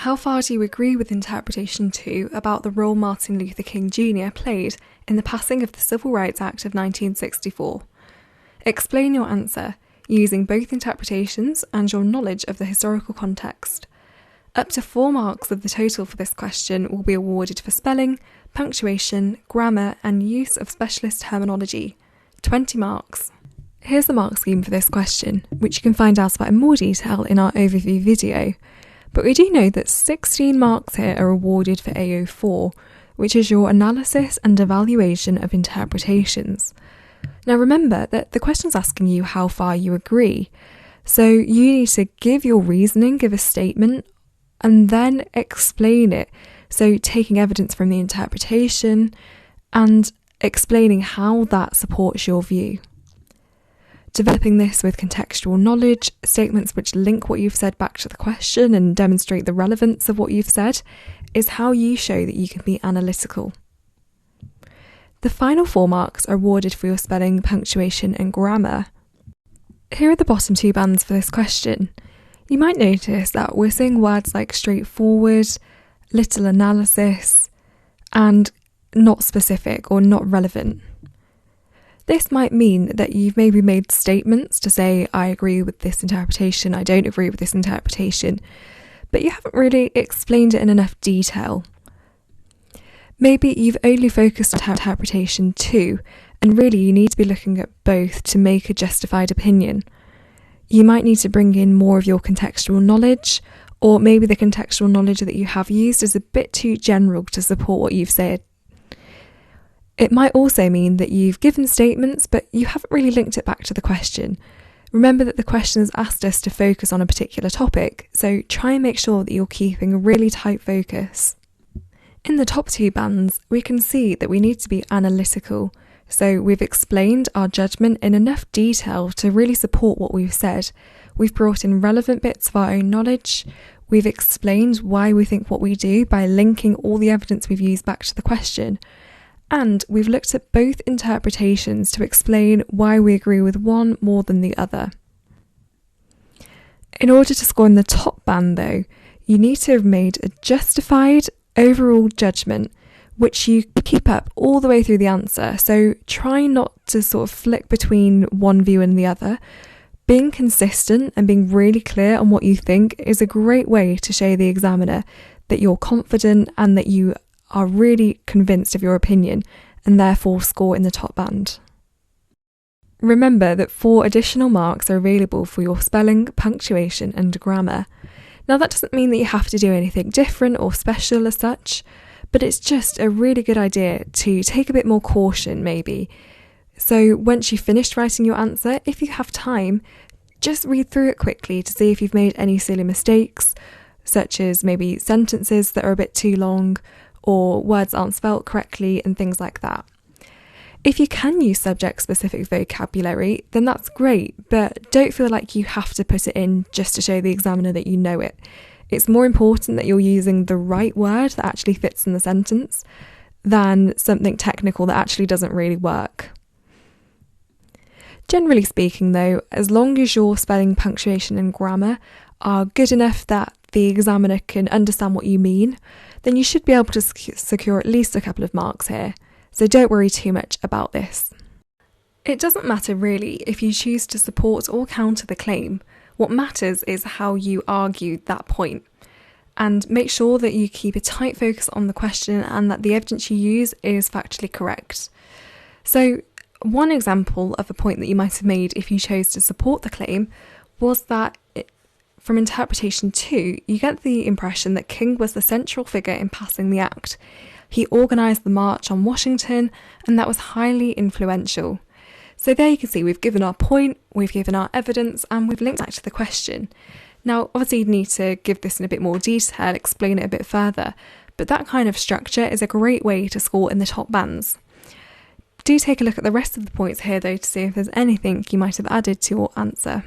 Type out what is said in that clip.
How far do you agree with interpretation 2 about the role Martin Luther King Jr. played in the passing of the Civil Rights Act of 1964? Explain your answer using both interpretations and your knowledge of the historical context. Up to 4 marks of the total for this question will be awarded for spelling, punctuation, grammar, and use of specialist terminology. 20 marks. Here's the mark scheme for this question, which you can find out about in more detail in our overview video. But we do know that 16 marks here are awarded for AO4, which is your analysis and evaluation of interpretations. Now remember that the question's asking you how far you agree, so you need to give your reasoning, give a statement, and then explain it. So taking evidence from the interpretation and explaining how that supports your view. Developing this with contextual knowledge, statements which link what you've said back to the question and demonstrate the relevance of what you've said, is how you show that you can be analytical. The final 4 marks are awarded for your spelling, punctuation, and grammar. Here are the bottom 2 bands for this question. You might notice that we're seeing words like straightforward, little analysis, and not specific or not relevant. This might mean that you've maybe made statements to say, I agree with this interpretation, I don't agree with this interpretation, but you haven't really explained it in enough detail. Maybe you've only focused on interpretation 2, and really you need to be looking at both to make a justified opinion. You might need to bring in more of your contextual knowledge, or maybe the contextual knowledge that you have used is a bit too general to support what you've said. It might also mean that you've given statements, but you haven't really linked it back to the question. Remember that the question has asked us to focus on a particular topic, so try and make sure that you're keeping a really tight focus. In the top 2 bands, we can see that we need to be analytical. So we've explained our judgment in enough detail to really support what we've said. We've brought in relevant bits of our own knowledge. We've explained why we think what we do by linking all the evidence we've used back to the question. And we've looked at both interpretations to explain why we agree with one more than the other. In order to score in the top band though, you need to have made a justified overall judgment which you keep up all the way through the answer, so try not to sort of flick between one view and the other. Being consistent and being really clear on what you think is a great way to show the examiner that you're confident and that you are really convinced of your opinion and therefore score in the top band. Remember that 4 additional marks are available for your spelling, punctuation and grammar. Now that doesn't mean that you have to do anything different or special as such, but it's just a really good idea to take a bit more caution maybe. So once you've finished writing your answer, if you have time, just read through it quickly to see if you've made any silly mistakes, such as maybe sentences that are a bit too long or words aren't spelt correctly and things like that. If you can use subject-specific vocabulary, then that's great, but don't feel like you have to put it in just to show the examiner that you know it. It's more important that you're using the right word that actually fits in the sentence than something technical that actually doesn't really work. Generally speaking though, as long as your spelling, punctuation and grammar are good enough that the examiner can understand what you mean, then you should be able to secure at least a couple of marks here. So don't worry too much about this. It doesn't matter really if you choose to support or counter the claim. What matters is how you argue that point. And make sure that you keep a tight focus on the question and that the evidence you use is factually correct. So one example of a point that you might have made if you chose to support the claim was that from interpretation 2, you get the impression that King was the central figure in passing the act. He organised the March on Washington, and that was highly influential. So there you can see we've given our point, we've given our evidence, and we've linked back to the question. Now, obviously you need to give this in a bit more detail, explain it a bit further, but that kind of structure is a great way to score in the top bands. Do take a look at the rest of the points here though to see if there's anything you might have added to your answer.